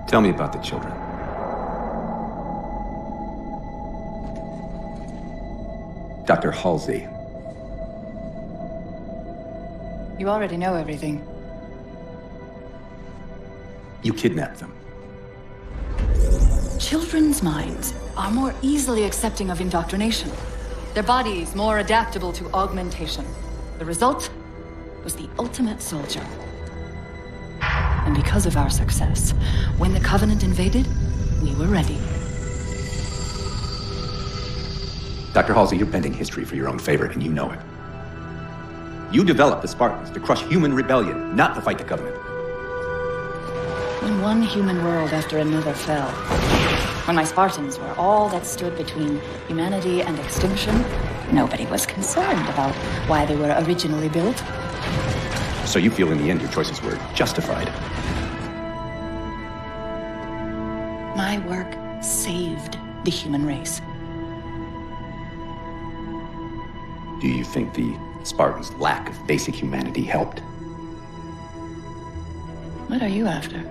Tell me about the children. Dr. Halsey. You already know everything. You kidnapped them. Children's minds are more easily accepting of indoctrination. Their bodies more adaptable to augmentation. The result was the ultimate soldier. And because of our success, when the Covenant invaded, we were ready. Dr. Halsey, you're bending history for your own favor, and you know it. You developed the Spartans to crush human rebellion, not to fight the Covenant. When one human world after another fell, when my Spartans were all that stood between humanity and extinction, nobody was concerned about why they were originally built. So you feel in the end your choices were justified? My work saved the human race. Do you think the Spartans' lack of basic humanity helped? What are you after?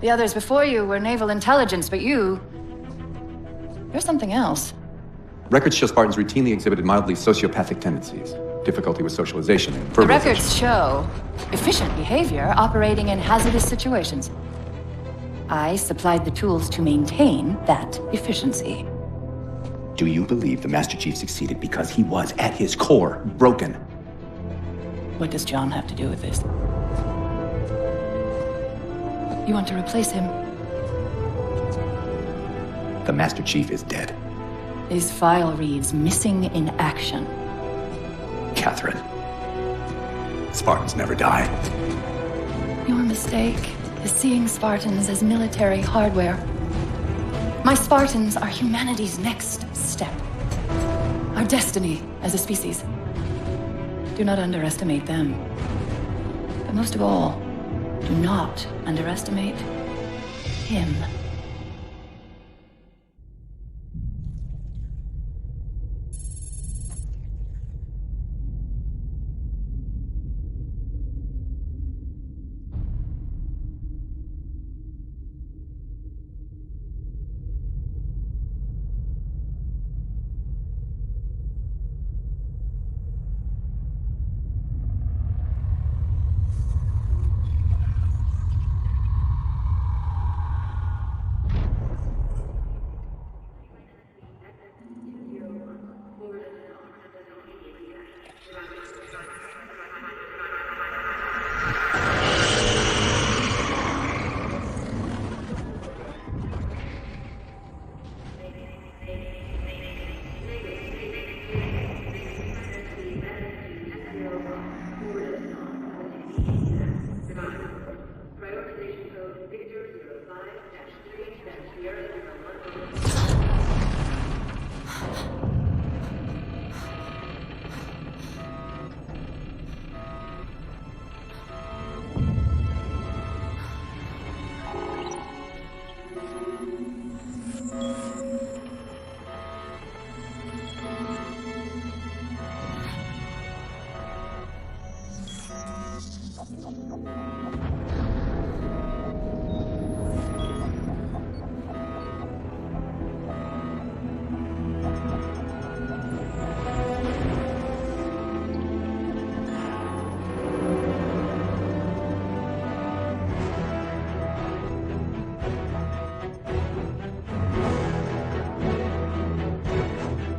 The others before you were naval intelligence, but you're something else. Records show Spartans routinely exhibited mildly sociopathic tendencies, difficulty with socialization, and The verbalization. records show efficient behavior operating in hazardous situations. I supplied the tools to maintain that efficiency. Do you believe the Master Chief succeeded because he was, at his core, broken? What does John have to do with this? You want to replace him? The Master Chief is dead. His file reads missing in action. Catherine. Spartans never die. Your mistake is seeing Spartans as military hardware. My Spartans are humanity's next step. Our destiny as a species. Do not underestimate them. But most of all, do not underestimate him.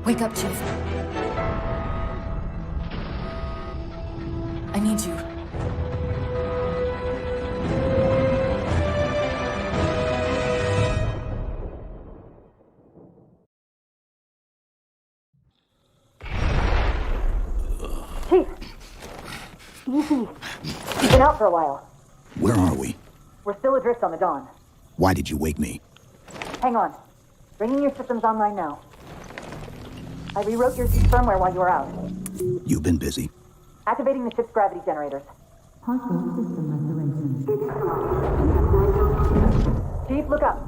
Wake up, Chief. I need you. Chief! Easy. You've been out for a while. Where are we? We're still adrift on the Dawn. Why did you wake me? Hang on. Bringing your systems online now. I rewrote your ship's firmware while you were out. You've been busy. Activating the ship's gravity generators. Chief, look up.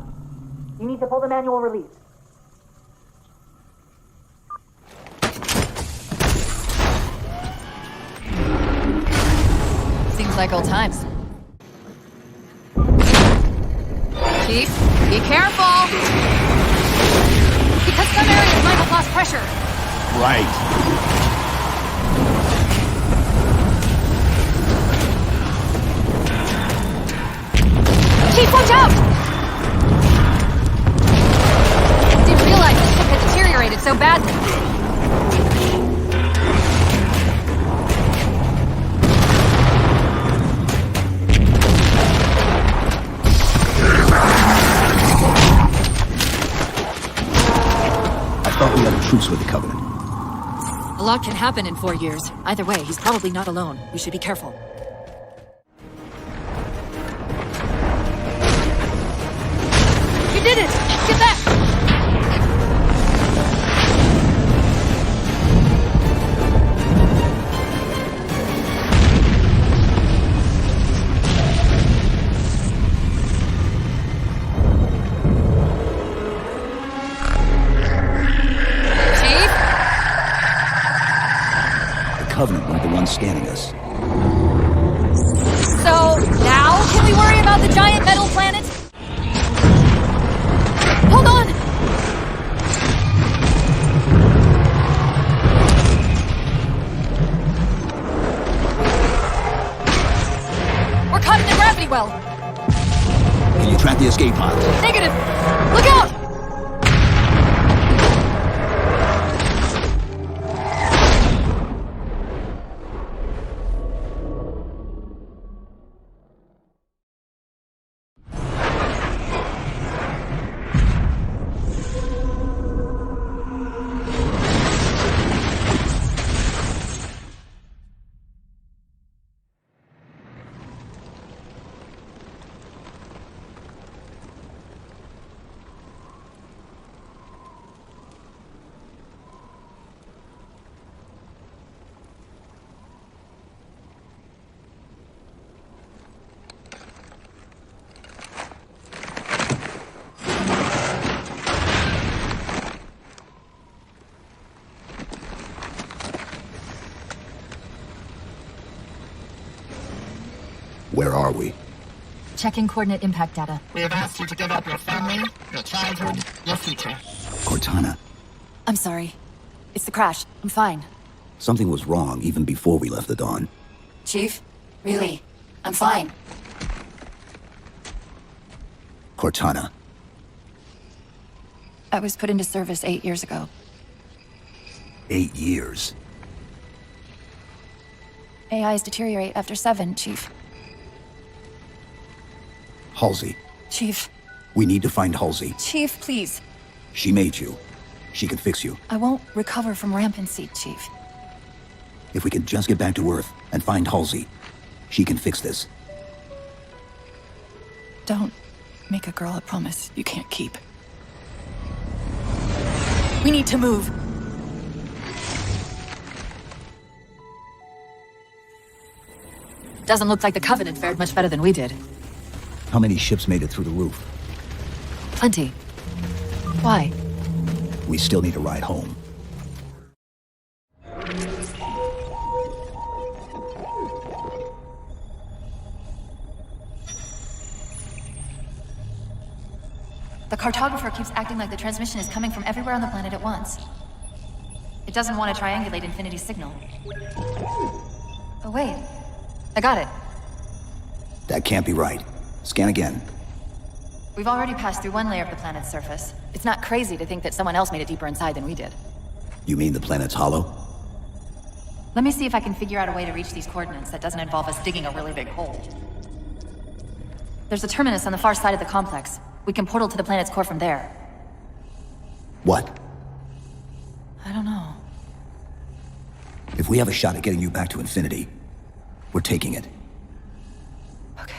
You need to pull the manual release. Seems like old times. Chief, be careful! Because some areas might have lost pressure. Right. Chief, watch out! Didn't realize the ship had deteriorated so badly. I thought we had a truce with the Covenant. A lot can happen in 4 years. Either way, he's probably not alone. We should be careful. You did it! Get back! Chief? The Covenant weren't the ones scanning us. So, now can we worry about the giant metal planet? Hold on! We're caught in the gravity well. Can you track the escape pod? Negative! Look out! Where are we? Checking coordinate impact data. We have asked you to give up your family, your childhood, your future. Cortana, I'm sorry. It's the crash. I'm fine. something was wrong even before we left the Dawn. Chief? Really? I'm fine. Cortana. I was put into service 8 years ago. 8 years. AIs deteriorate after 7, Chief. Halsey. Chief. We need to find Halsey. Chief, please. She made you. She can fix you. I won't recover from rampancy, Chief. If we can just get back to Earth and find Halsey, she can fix this. Don't make a girl a promise you can't keep. We need to move. Doesn't look like the Covenant fared much better than we did. How many ships made it through the roof? Plenty. Why? We still need a ride home. The cartographer keeps acting like the transmission is coming from everywhere on the planet at once. It doesn't want to triangulate Infinity's signal. Oh wait, I got it. That can't be right. Scan again. We've already passed through one layer of the planet's surface. It's not crazy to think that someone else made it deeper inside than we did. You mean the planet's hollow? Let me see if I can figure out a way to reach these coordinates that doesn't involve us digging a really big hole. There's a terminus on the far side of the complex. We can portal to the planet's core from there. What? I don't know. If we have a shot at getting you back to Infinity, we're taking it. Okay.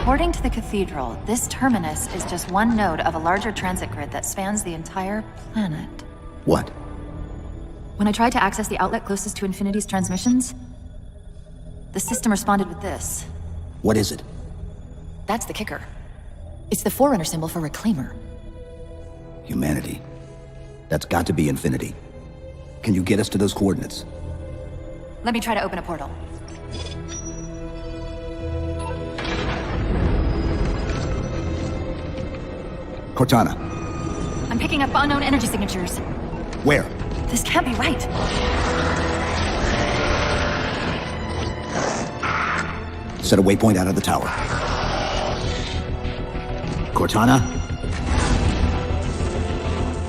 According to the Cathedral, this terminus is just one node of a larger transit grid that spans the entire planet. What? When I tried to access the outlet closest to Infinity's transmissions, the system responded with this. What is it? That's the kicker. It's the Forerunner symbol for Reclaimer. Humanity. That's got to be Infinity. Can you get us to those coordinates? Let me try to open a portal. Cortana. I'm picking up unknown energy signatures. Where? This can't be right. Set a waypoint out of the tower. Cortana?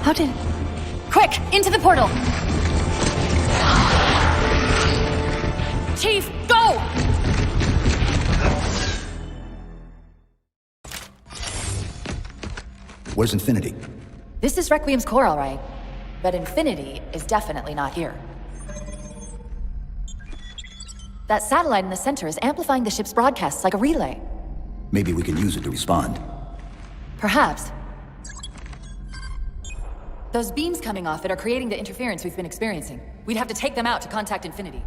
How did... Quick! Into the portal! Chief, go! Where's Infinity? This is Requiem's core, all right. But Infinity is definitely not here. That satellite in the center is amplifying the ship's broadcasts like a relay. Maybe we can use it to respond. Perhaps. Those beams coming off it are creating the interference we've been experiencing. We'd have to take them out to contact Infinity.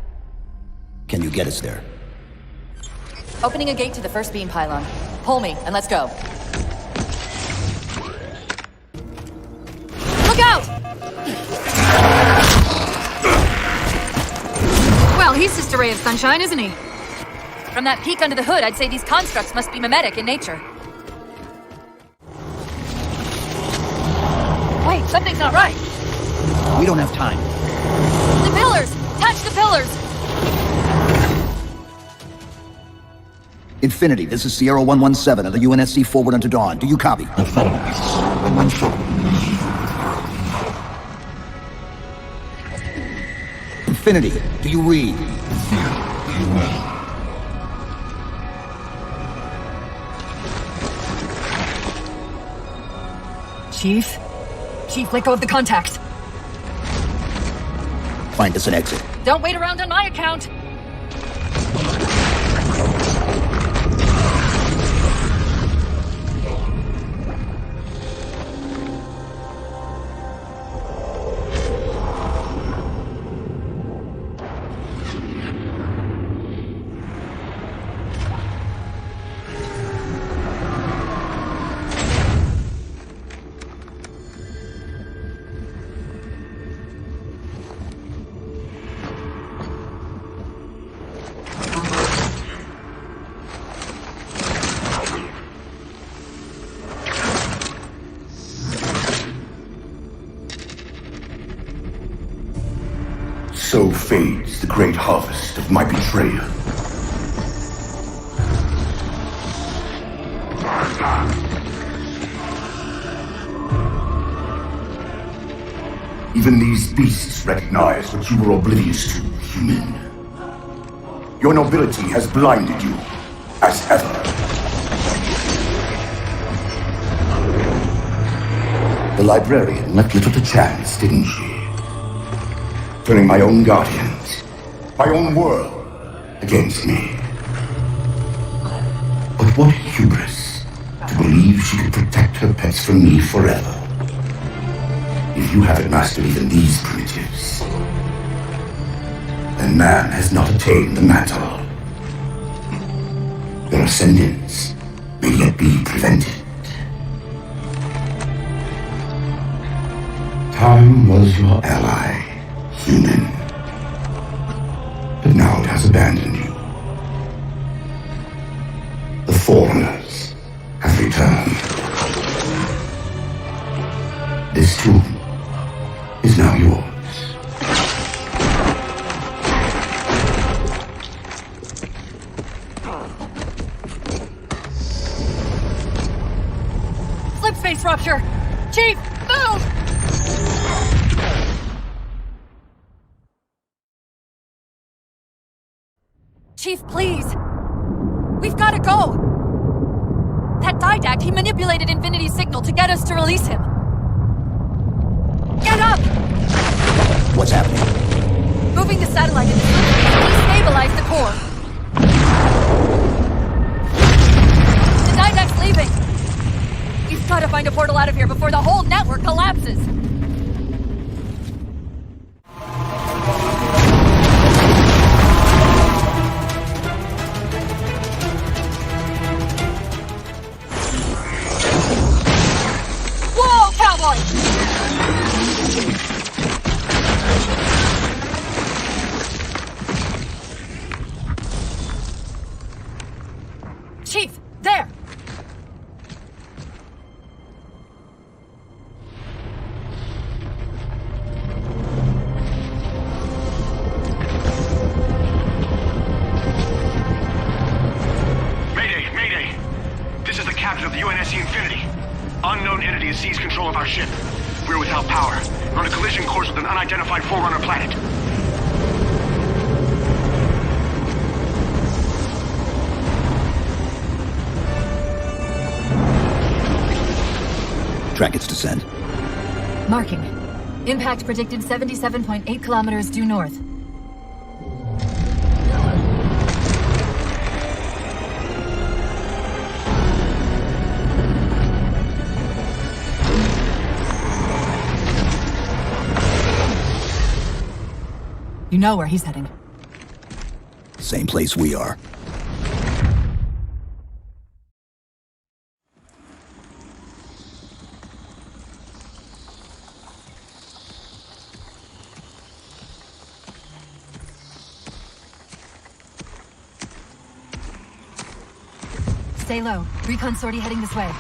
Can you get us there? Opening a gate to the first beam pylon. Pull me, and let's go. Look out! Well, he's just a ray of sunshine, isn't he? From that peek under the hood, I'd say these constructs must be mimetic in nature. Wait, something's not right. We don't have time. The pillars! Touch the pillars! Infinity, this is Sierra 117 of the UNSC forward unto dawn. Do you copy? Infinity, do you read? Chief? Chief, let go of the contacts. Find us an exit. Don't wait around on my account. So fades the great harvest of my betrayal. Even these beasts recognize what you were oblivious to, human. Your nobility has blinded you, as ever. The librarian left little to chance, didn't she? Turning my own guardians, my own world, against me. But what hubris to believe she could protect her pets from me forever. If you haven't mastered even these primitives, then man has not attained the mantle. Their ascendance may yet be prevented. Time was your ally, human. But now it has abandoned you. The Foreigners have returned. This tomb is now yours. Slip space rupture! Chief, move! Chief, please! We've gotta go! That Didact, he manipulated Infinity's signal to get us to release him. Get up! What's happening? Moving the satellite into destabilize the core. control of our ship. We're without power. We're on a collision course with an unidentified Forerunner planet. Track its descent. Marking. Impact predicted 77.8 kilometers due north. You know where he's heading. Same place we are. Stay low. Recon sortie heading this way.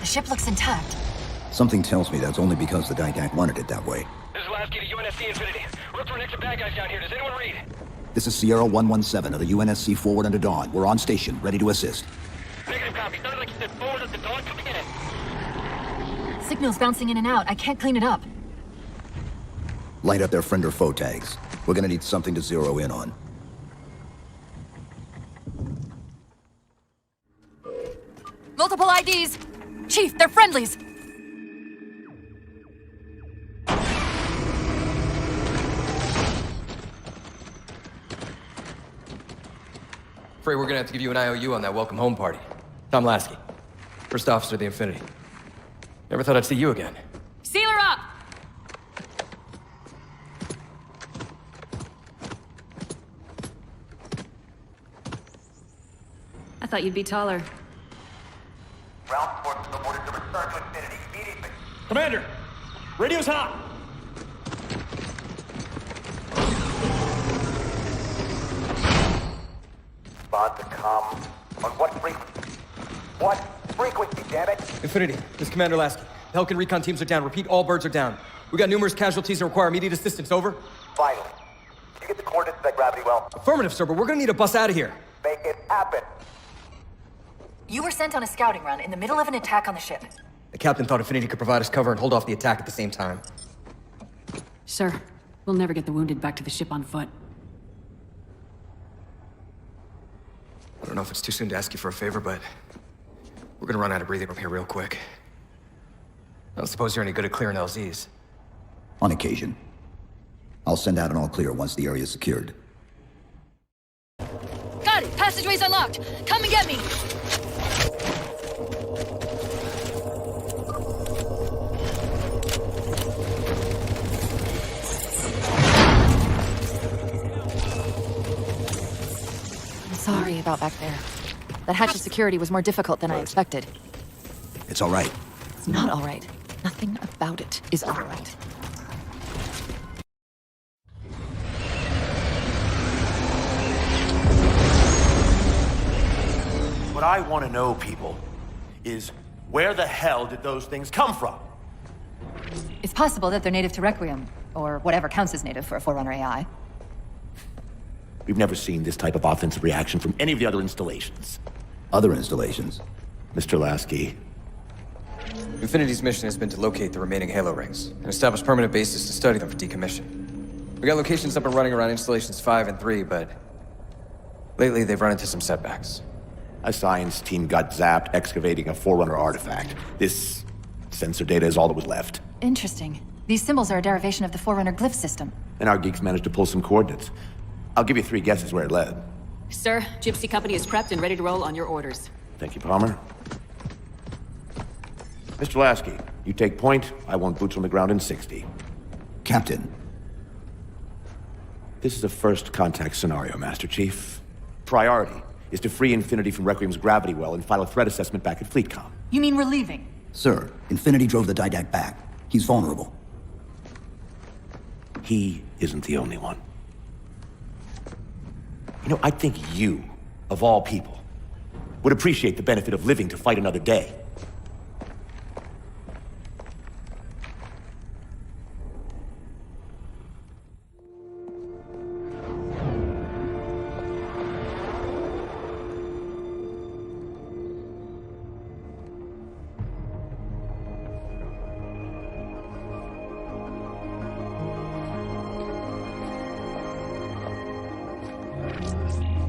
The ship looks intact. Something tells me that's only because the Didact wanted it that way. This is Lasky to UNSC Infinity. We're up to our next bad guys down here. Does anyone read? This is Sierra 117 of the UNSC forward under Dawn. We're on station, ready to assist. Negative copy. Sounded like you said forward at the dawn coming in. Signal's bouncing in and out. I can't clean it up. Light up their friend or foe tags. We're gonna need something to zero in on. Multiple IDs! Chief, they're friendlies! Afraid we're gonna have to give you an IOU on that welcome home party. Tom Lasky, first officer of the Infinity. Never thought I'd see you again. Seal her up! I thought you'd be taller. Ground forces ordered to return to Infinity immediately. Commander! Radio's hot! Respond to come. On what frequency? What frequency, damn it? Infinity, this is Commander Lasky. The Helkin recon teams are down. Repeat, all birds are down. We got numerous casualties and require immediate assistance. Over. Finally. Did you get the coordinates of that gravity well? Affirmative, sir, but we're gonna need a bus out of here. Make it happen. You were sent on a scouting run in the middle of an attack on the ship. The captain thought Infinity could provide us cover and hold off the attack at the same time. Sir, we'll never get the wounded back to the ship on foot. I don't know if it's too soon to ask you for a favor, but we're gonna run out of breathing room here real quick. I don't suppose you're any good at clearing LZs. On occasion. I'll send out an all clear once the area's secured. Got it! Passageway's unlocked! Come and get me! I'm sorry about back there. That hatch of security was more difficult than I expected. It's all right. It's not all right. Nothing about it is all right. What I want to know, people, is where the hell did those things come from? It's possible that they're native to Requiem, or whatever counts as native for a Forerunner AI. We've never seen this type of offensive reaction from any of the other installations. Other installations? Mr. Lasky. Infinity's mission has been to locate the remaining Halo rings and establish permanent bases to study them for decommission. We got locations up and running around installations 5 and 3, but lately they've run into some setbacks. A science team got zapped excavating a Forerunner artifact. This sensor data is all that was left. Interesting. These symbols are a derivation of the Forerunner glyph system. And our geeks managed to pull some coordinates. I'll give you 3 guesses where it led. Sir, Gypsy Company is prepped and ready to roll on your orders. Thank you, Palmer. Mr. Lasky, you take point. I want boots on the ground in 60. Captain. This is a first contact scenario, Master Chief. Priority is to free Infinity from Requiem's gravity well and file a threat assessment back at FleetCom. You mean we're leaving? Sir, Infinity drove the Didact back. He's vulnerable. He isn't the only one. You know, I think you, of all people, would appreciate the benefit of living to fight another day.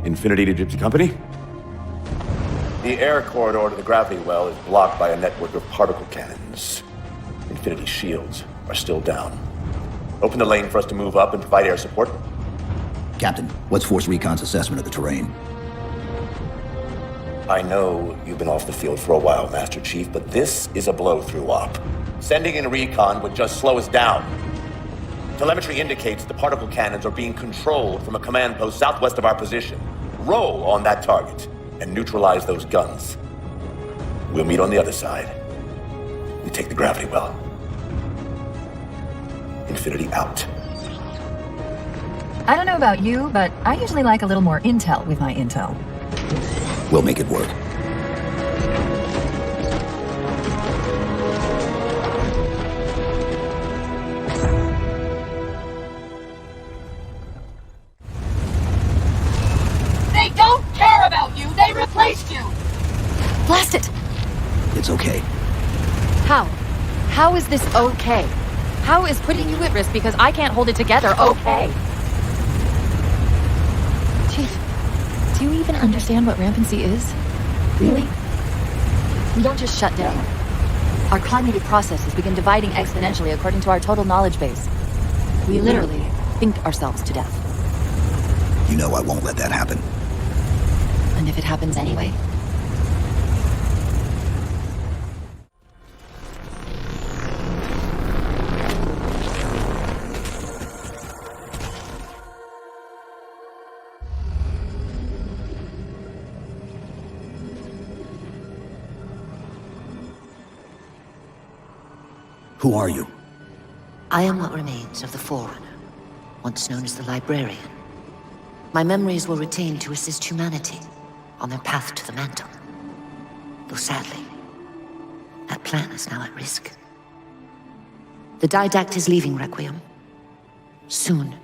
Infinity to Gypsy Company? The air corridor to the gravity well is blocked by a network of particle cannons. Infinity's shields are still down. Open the lane for us to move up and provide air support. Captain, what's Force Recon's assessment of the terrain? I know you've been off the field for a while, Master Chief, but this is a blow-through op. Sending in recon would just slow us down. Telemetry indicates the particle cannons are being controlled from a command post southwest of our position. Roll on that target and neutralize those guns. We'll meet on the other side. We take the gravity well. Infinity out. I don't know about you, but I usually like a little more intel with my intel. We'll make it work. They don't care about you! They replaced you! Blast it! It's okay. How? How is this okay? How is putting you at risk because I can't hold it together okay? Chief, do you even understand what rampancy is? Really? We don't just shut down. Our cognitive processes begin dividing exponentially according to our total knowledge base. We literally think ourselves to death. You know I won't let that happen. And if it happens anyway? Who are you? I am what remains of the Forerunner, once known as the Librarian. My memories were retained to assist humanity on their path to the mantle. Though sadly, that plan is now at risk. The Didact is leaving Requiem. Soon.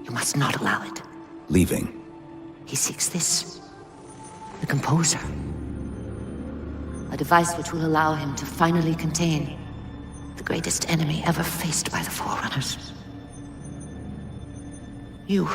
You must not allow it. Leaving? He seeks this. The Composer. A device which will allow him to finally contain the greatest enemy ever faced by the Forerunners. You.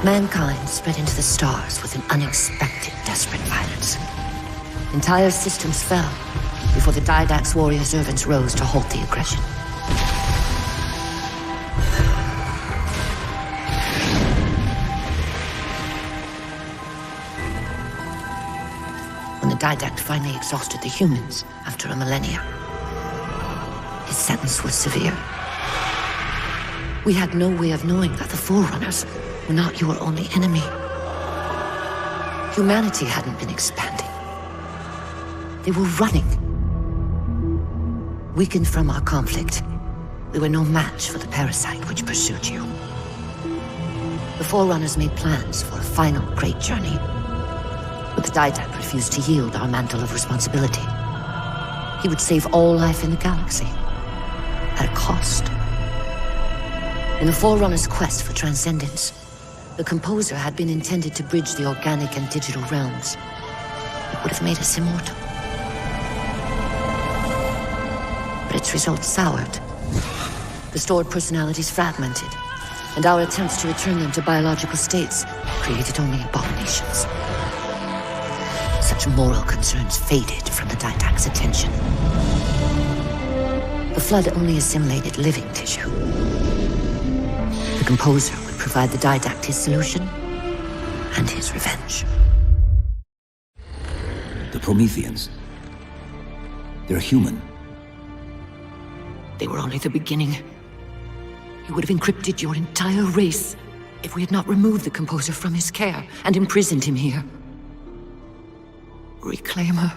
Mankind spread into the stars with an unexpected, desperate violence. Entire systems fell before the Didact's warrior servants rose to halt the aggression. When the Didact finally exhausted the humans after a millennia, his sentence was severe. We had no way of knowing that the Forerunners were not your only enemy. Humanity hadn't been expanding. They were running. Weakened from our conflict, we were no match for the parasite which pursued you. The Forerunners made plans for a final great journey, but the Didact refused to yield our mantle of responsibility. He would save all life in the galaxy, at a cost. In the Forerunners' quest for transcendence, the Composer had been intended to bridge the organic and digital realms. It would have made us immortal. But its results soured. The stored personalities fragmented, and our attempts to return them to biological states created only abominations. Such moral concerns faded from the Didact's attention. The Flood only assimilated living tissue. The Composer would provide the Didact his solution and his revenge. The Prometheans. They're human. They were only the beginning. He would have encrypted your entire race if we had not removed the Composer from his care and imprisoned him here. Reclaimer.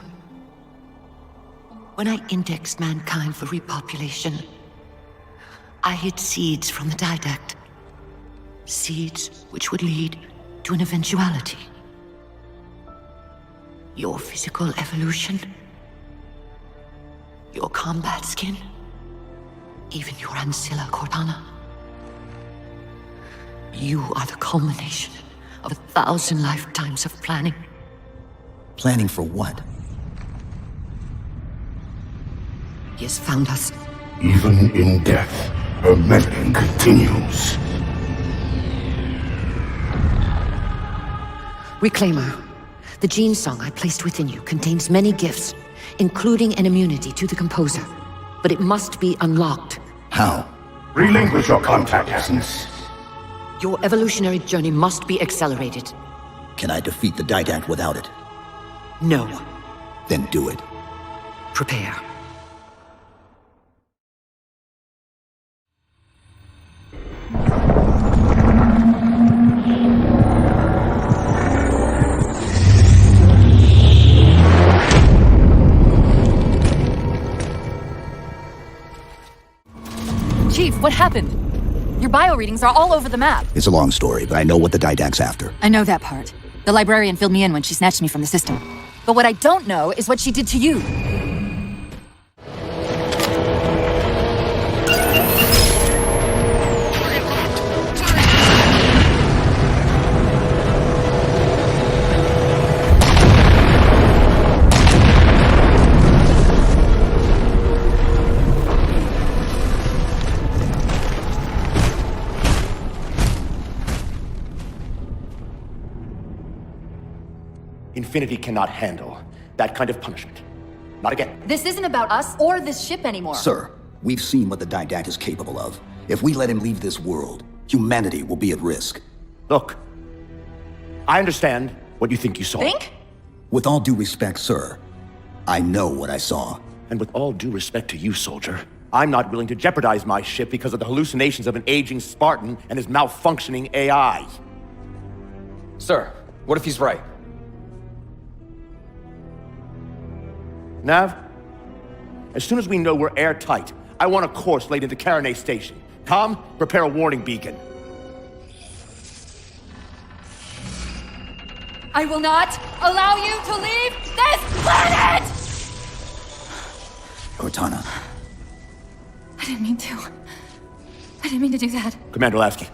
When I indexed mankind for repopulation, I hid seeds from the Didact. Seeds which would lead to an eventuality. Your physical evolution, your combat skin, even your Ancilla Cortana. You are the culmination of 1,000 lifetimes of planning. Planning for what? He has found us. Even in death, her meddling continues. Reclaimer. The gene song I placed within you contains many gifts, including an immunity to the Composer. But it must be unlocked. How? Relinquish your contact essence. Your evolutionary journey must be accelerated. Can I defeat the Didact without it? No. Then do it. Prepare. Chief, what happened? Your bio readings are all over the map. It's a long story, but I know what the Didact's after. I know that part. The librarian filled me in when she snatched me from the system. But what I don't know is what she did to you. Infinity cannot handle that kind of punishment. Not again. This isn't about us or this ship anymore. Sir, we've seen what the Didact is capable of. If we let him leave this world, humanity will be at risk. Look, I understand what you think you saw. Think? With all due respect, sir, I know what I saw. And with all due respect to you, soldier, I'm not willing to jeopardize my ship because of the hallucinations of an aging Spartan and his malfunctioning AI. Sir, what if he's right? Nav, as soon as we know we're airtight, I want a course laid into Caranay Station. Com, prepare a warning beacon. I will not allow you to leave this planet! Cortana. I didn't mean to. I didn't mean to do that. Commander Lasky,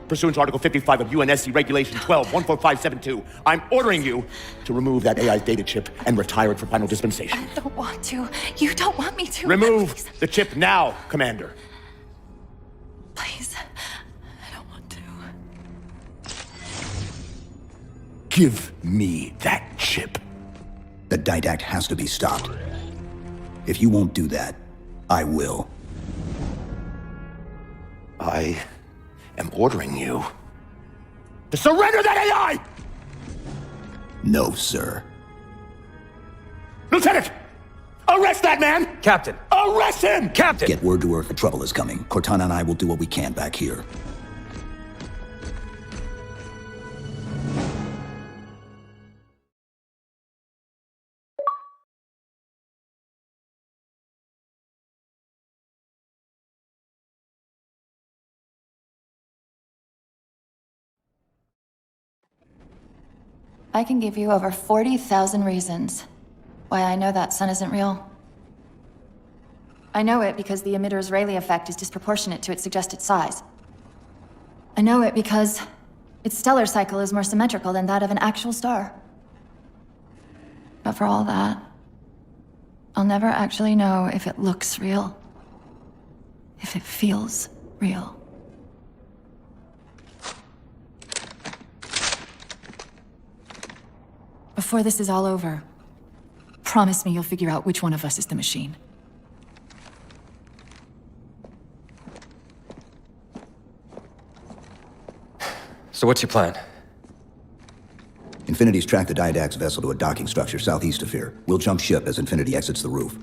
pursuant to Article 55 of UNSC Regulation 12-14572, I'm ordering you to remove that AI's data chip and retire it for final dispensation. I don't want to. You don't want me to. Remove Please. the chip now, Commander. Please. I don't want to. Give me that chip. The Didact has to be stopped. If you won't do that, I will. I am ordering you to surrender that AI! No, sir. Lieutenant! Arrest that man! Captain! Arrest him! Captain! Get word to her if the trouble is coming. Cortana and I will do what we can back here. I can give you over 40,000 reasons why I know that sun isn't real. I know it because the emitter's Rayleigh effect is disproportionate to its suggested size. I know it because its stellar cycle is more symmetrical than that of an actual star. But for all that, I'll never actually know if it looks real. If it feels real. Before this is all over, promise me you'll figure out which one of us is the machine. So what's your plan? Infinity's tracked the Didact's vessel to a docking structure southeast of here. We'll jump ship as Infinity exits the roof.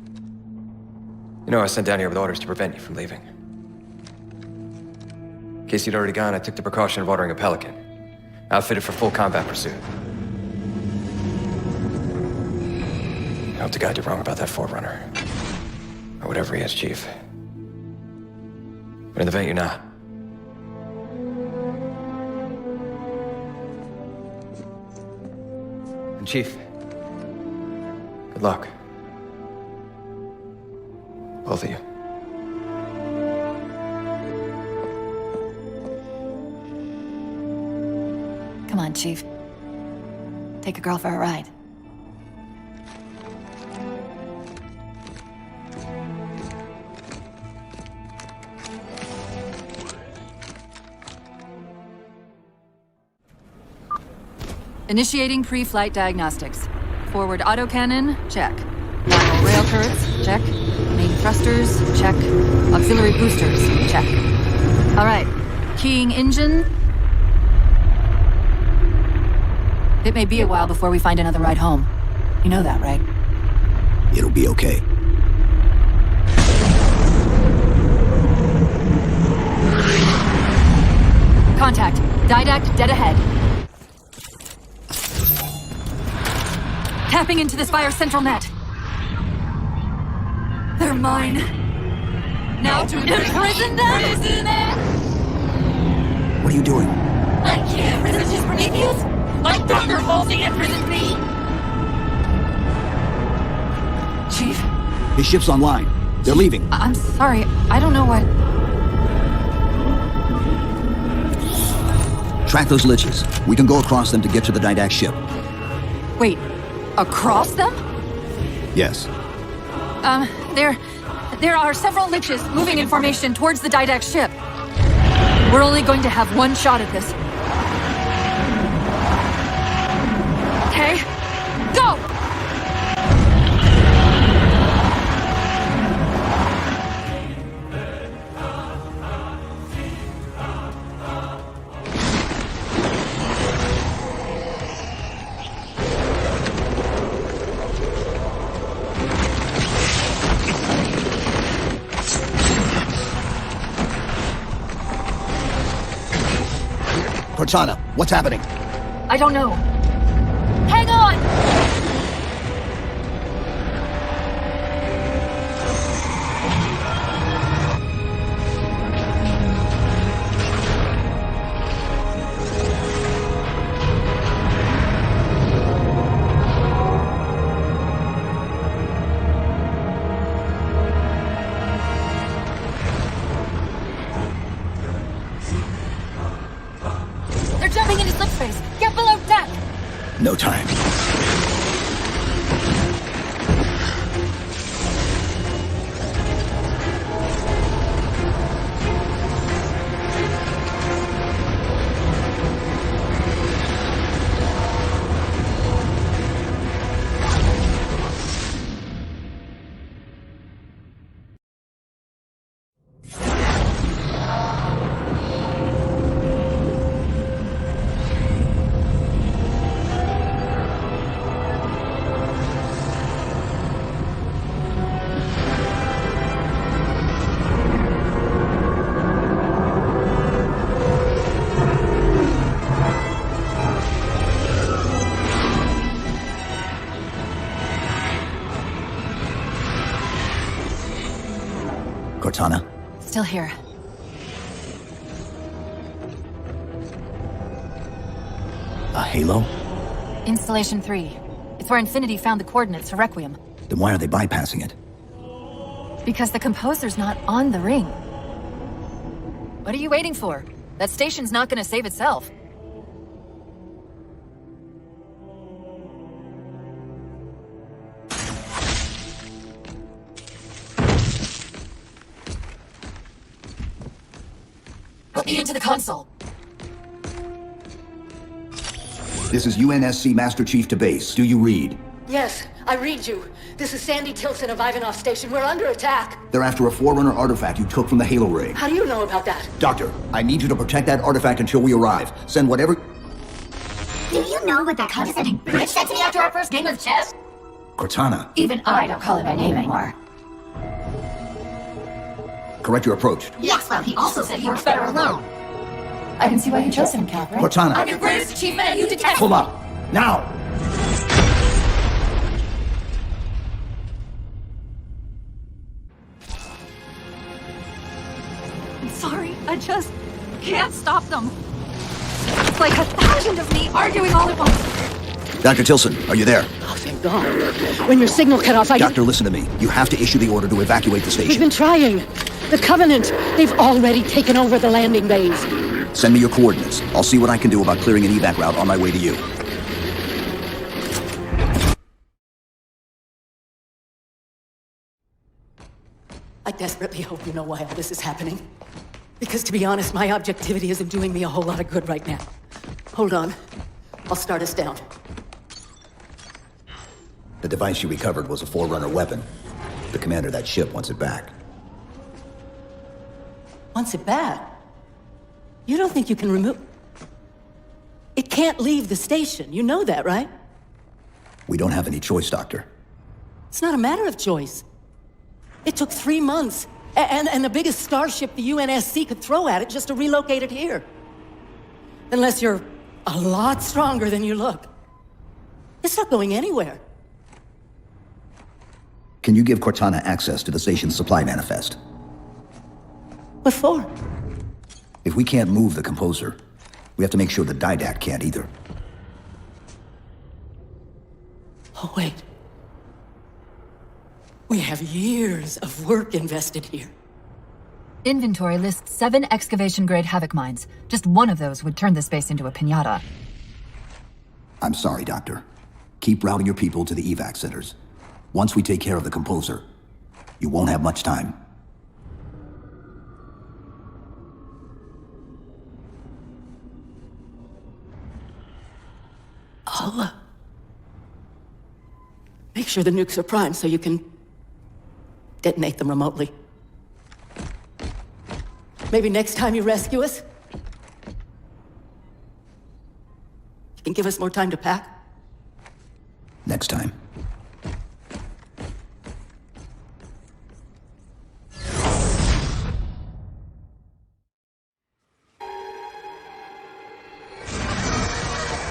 You know, I was sent down here with orders to prevent you from leaving. In case you'd already gone, I took the precaution of ordering a Pelican. Outfitted for full combat pursuit. I hope to God you're wrong about that Forerunner. Or whatever he is, Chief. But in the event you're not. And Chief, good luck. Both of you. Come on, Chief. Take a girl for a ride. Initiating pre-flight diagnostics. Forward autocannon, check. Lateral rail turrets, check. Main thrusters, check. Auxiliary boosters, check. All right. Keying engine. It may be a while before we find another ride home. You know that, right? It'll be okay. Contact. Didact dead ahead. Tapping into this fire's central net. They're mine. Now to imprison them? What are you doing? I can't resist his Prometheus! My Dr. Halsey imprisoned me! Chief? His ship's online. They're leaving. I'm sorry. I don't know what... Track those liches. We can go across them to get to the Didact ship. Wait. Across them? Yes. There are several liches moving in formation towards the Didact ship. We're only going to have one shot at this. Okay? Go! Cortana, what's happening? I don't know. Hang on! They're jumping into slip space. Get below deck! No time. Cortana? Still here. A halo? Installation 3. It's where Infinity found the coordinates to Requiem. Then why are they bypassing it? Because the composer's not on the ring. What are you waiting for? That station's not gonna save itself. Put me into the console. This is UNSC Master Chief to base. Do you read? Yes, I read you. This is Sandy Tilson of Ivanov Station. We're under attack. They're after a Forerunner artifact you took from the Halo ring. How do you know about that? Doctor, I need you to protect that artifact until we arrive. Send whatever... Do you know what that condescending bitch said to me after our first game of chess? Cortana. Even I don't call it by name anymore. Correct your approach. Yes, well, he also said he works better alone. I can see why you chose him, Catherine. Cortana. I'm your greatest achievement and you detest Pull up. Now! I'm sorry, I just can't stop them. It's like 1,000 of me arguing all at once. Dr. Tilson, are you there? Oh, thank God. When your signal cut off, Doctor, listen to me. You have to issue the order to evacuate the We've station. been trying. The Covenant, they've already taken over the landing bays. Send me your coordinates. I'll see what I can do about clearing an evac route on my way to you. I desperately hope you know why all this is happening. Because to be honest, my objectivity isn't doing me a whole lot of good right now. Hold on. I'll start us down. The device you recovered was a Forerunner weapon. The commander of that ship wants it back. Wants it back? You don't think you can remove... It can't leave the station. You know that, right? We don't have any choice, Doctor. It's not a matter of choice. It took 3 months, and the biggest starship the UNSC could throw at it just to relocate it here. Unless you're a lot stronger than you look. It's not going anywhere. Can you give Cortana access to the station's supply manifest? What for? If we can't move the composer, we have to make sure the Didact can't either. Oh, wait. We have years of work invested here. Inventory lists 7 excavation-grade Havoc mines. Just one of those would turn the space into a piñata. I'm sorry, Doctor. Keep routing your people to the evac centers. Once we take care of the composer, you won't have much time. I'll, make sure the nukes are primed so you can detonate them remotely. Maybe next time you rescue us, you can give us more time to pack. Next time.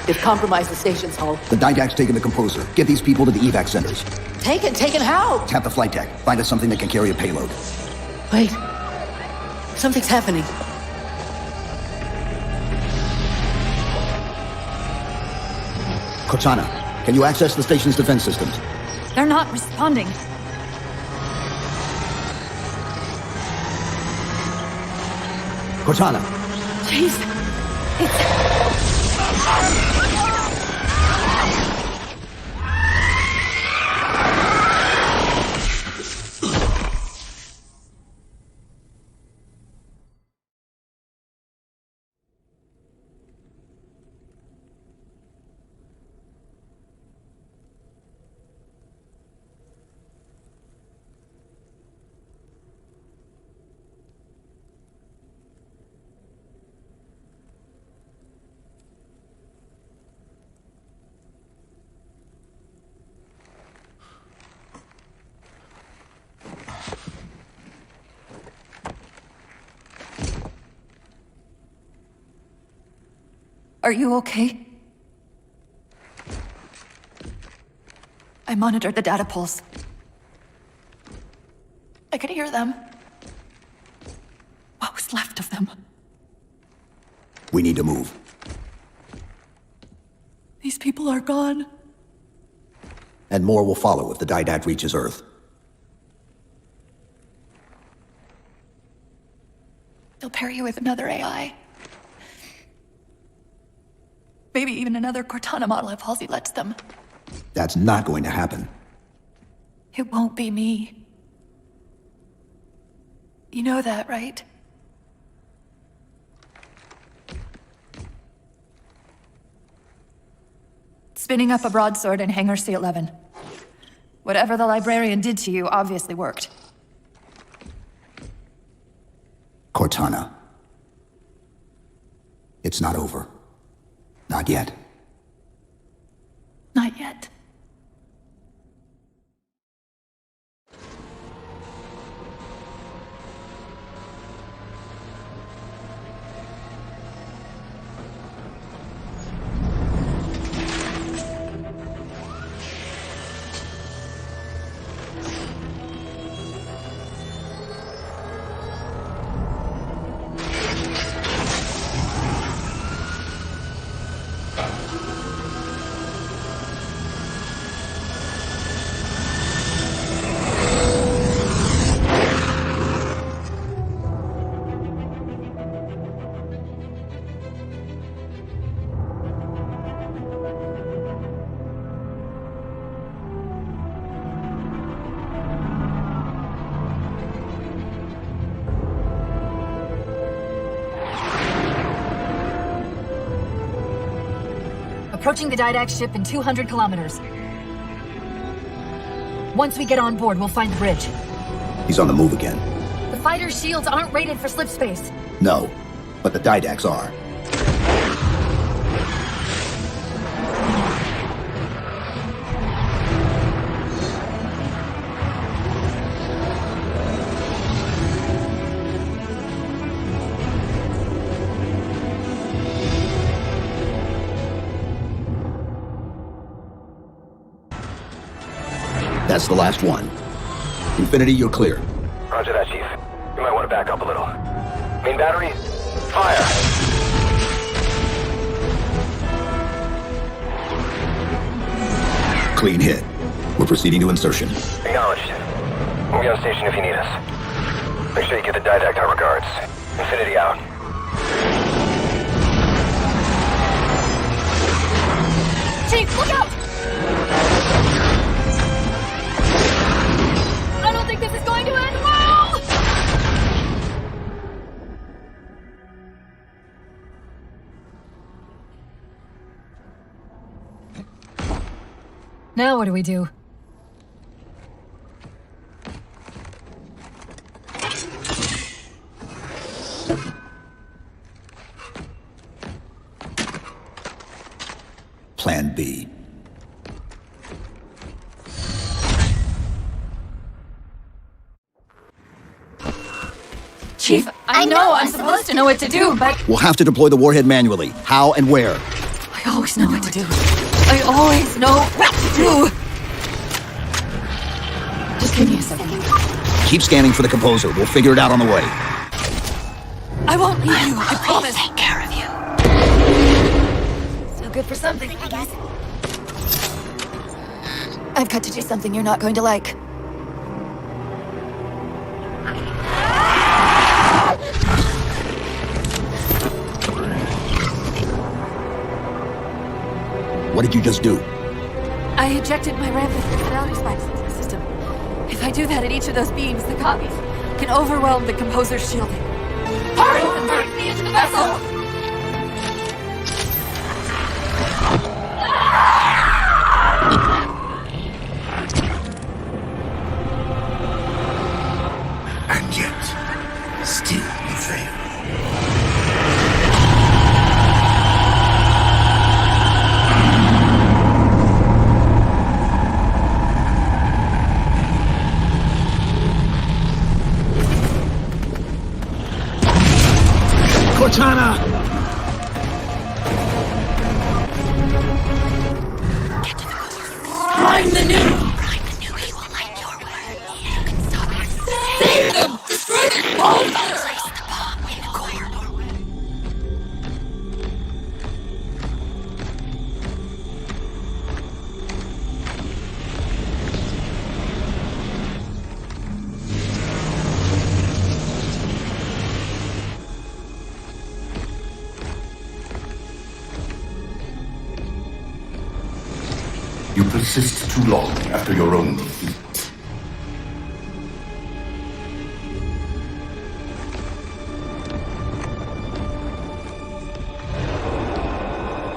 They've compromised the station's hull. The Didact's taking the composer. Get these people to the evac centers. Taken how? Tap the flight deck. Find us something that can carry a payload. Wait. Something's happening. Cortana, can you access the station's defense systems? They're not responding. Cortana! Jeez. Are you okay? I monitored the data pulse. I could hear them. What was left of them? We need to move. These people are gone. And more will follow if the Didact reaches Earth. They'll pair you with another AI. Maybe even another Cortana model if Halsey lets them. That's not going to happen. It won't be me. You know that, right? Spinning up a broadsword in Hangar C-11. Whatever the librarian did to you obviously worked. Cortana. It's not over. Not yet. Not yet. approaching the Didact ship in 200 kilometers. Once we get on board, we'll find the bridge. He's on the move again. The fighter's shields aren't rated for slip space. No, but the Didacts are. That's the last one. Infinity, you're clear. Roger that, Chief. You might want to back up a little. Main battery, fire! Clean hit. We're proceeding to insertion. Acknowledged. We'll be on station if you need us. Make sure you give the Didact our regards. Infinity out. Chief, look out! I don't think this is going to end well! Now what do we do? Plan B. Chief, I know I'm supposed to know what to do, but We'll have to deploy the warhead manually. How and where? I always know what to do. I always know what to do. Just give me a second. Keep scanning for the composer. We'll figure it out on the way. I won't leave you, I promise. Take care of you. So good for something, I guess. I've got to do something you're not going to like. What did you just do? I ejected my rampant fidelity spikes into the system. If I do that at each of those beams, the copies can overwhelm the composer's shielding. Hurry and break me into the vessel! And yet, still you fail. Cortana! Prime the new! Prime the new, he will like your word. You can stop it. Save them! Destroy them all! Place the bomb in the core. You persist too long after your own defeat.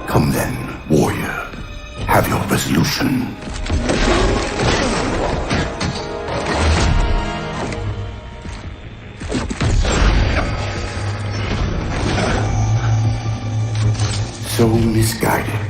Come then, warrior. Have your resolution. So misguided.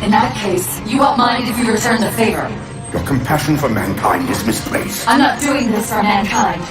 In that case, you won't mind if you return the favor. Your compassion for mankind is misplaced. I'm not doing this for mankind.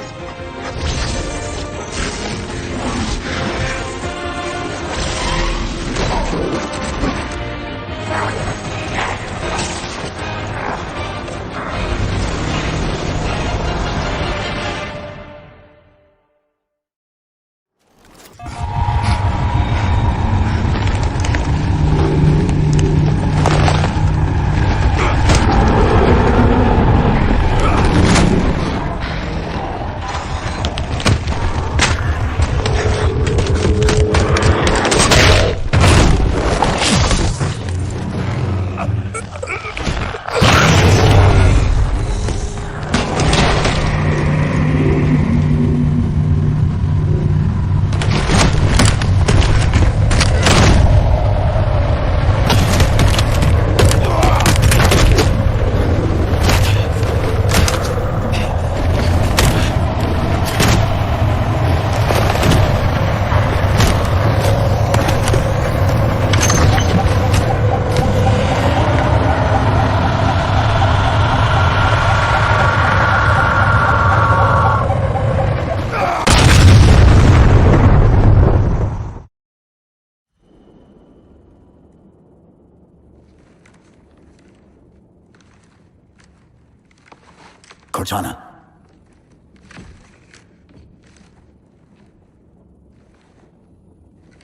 Cortana.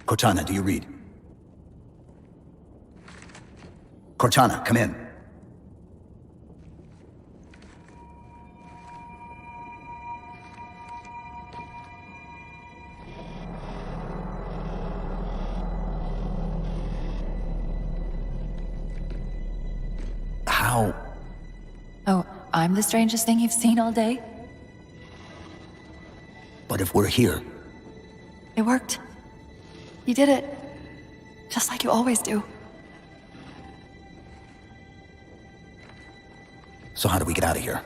Cortana, do you read? Cortana, come in. How? Oh, I'm the strangest thing you've seen all day? But if we're here... It worked. You did it. Just like you always do. So how do we get out of here?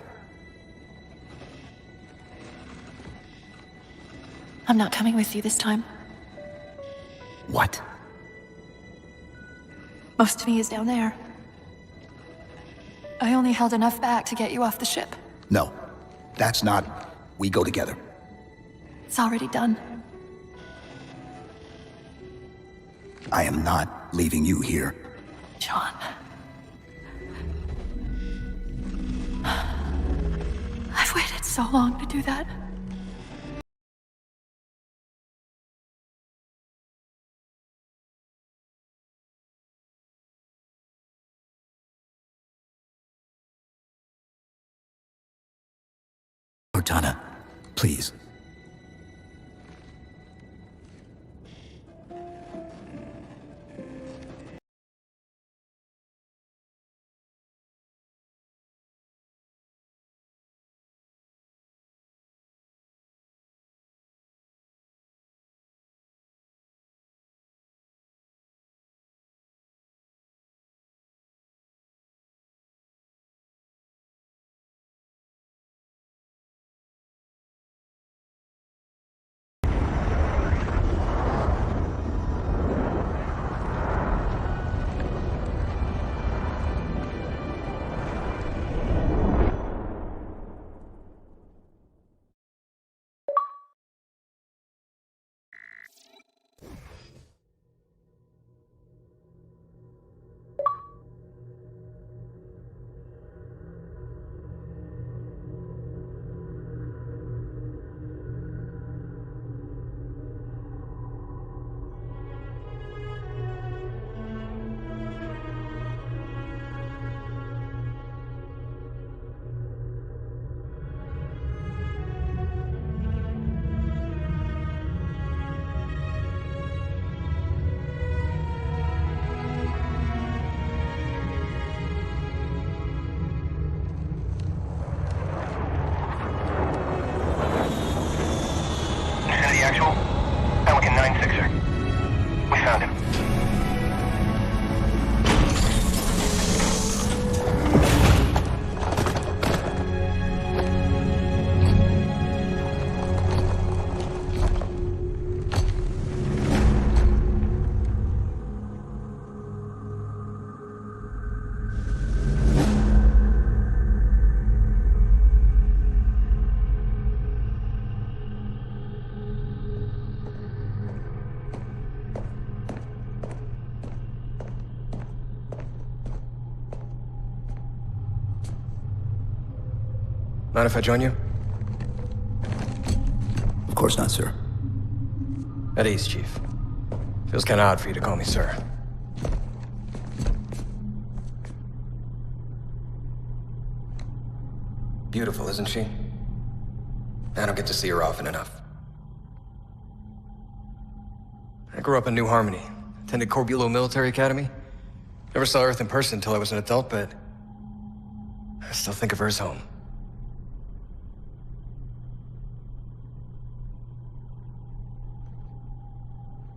I'm not coming with you this time. What? Most of me is down there. I only held enough back to get you off the ship. No, that's not... We go together. It's already done. I am not leaving you here. John. I've waited so long to do that. Cortana, please. Actual, Pelican 9-6er. We found him. Mind if I join you? Of course not, sir. At ease, Chief. Feels kinda odd for you to call me sir. Beautiful, isn't she? I don't get to see her often enough. I grew up in New Harmony, attended Corbulo Military Academy. Never saw Earth in person until I was an adult, but I still think of her as home.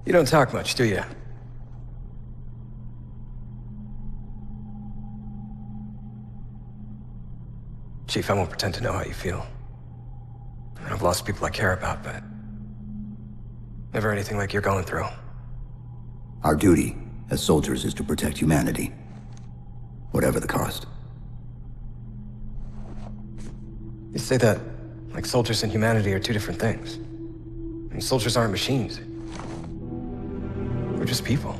You don't talk much, do you? Chief, I won't pretend to know how you feel. I've lost people I care about, but never anything like you're going through. Our duty as soldiers is to protect humanity, whatever the cost. You say that like soldiers and humanity are two different things. I mean, soldiers aren't machines. We're just people.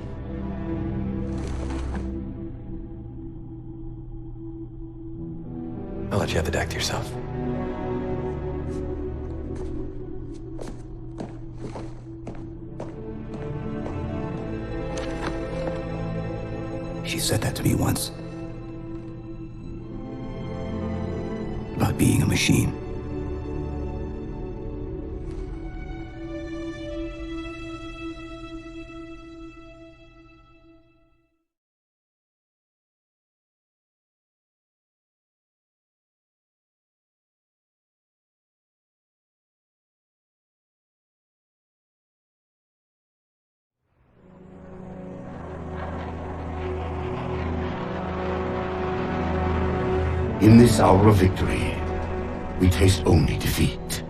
I'll let you have the deck to yourself. said that to me once. About being a machine. In this hour of victory, we taste only defeat.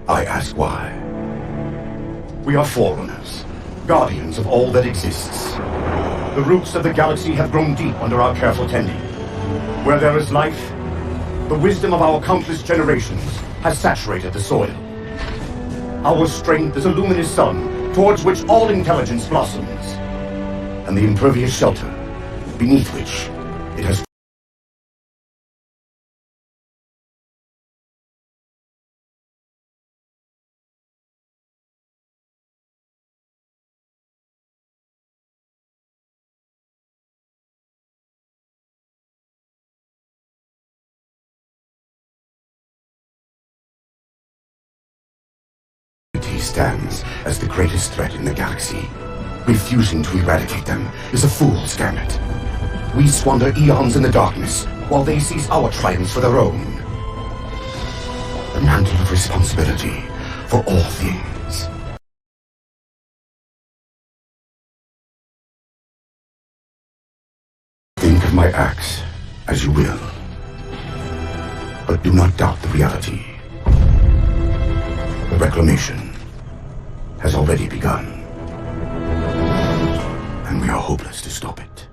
I ask why. We are forerunners, guardians of all that exists. The roots of the galaxy have grown deep under our careful tending. Where there is life, the wisdom of our countless generations has saturated the soil. Our strength is a luminous sun towards which all intelligence blossoms, and the impervious shelter beneath which it has stands as the greatest threat in the galaxy. Refusing to eradicate them is a fool's gambit. We squander eons in the darkness, while they seize our triumphs for their own. The mantle of responsibility for all things. Think of my acts as you will, but do not doubt the reality. The reclamation has already begun, and we are hopeless to stop it.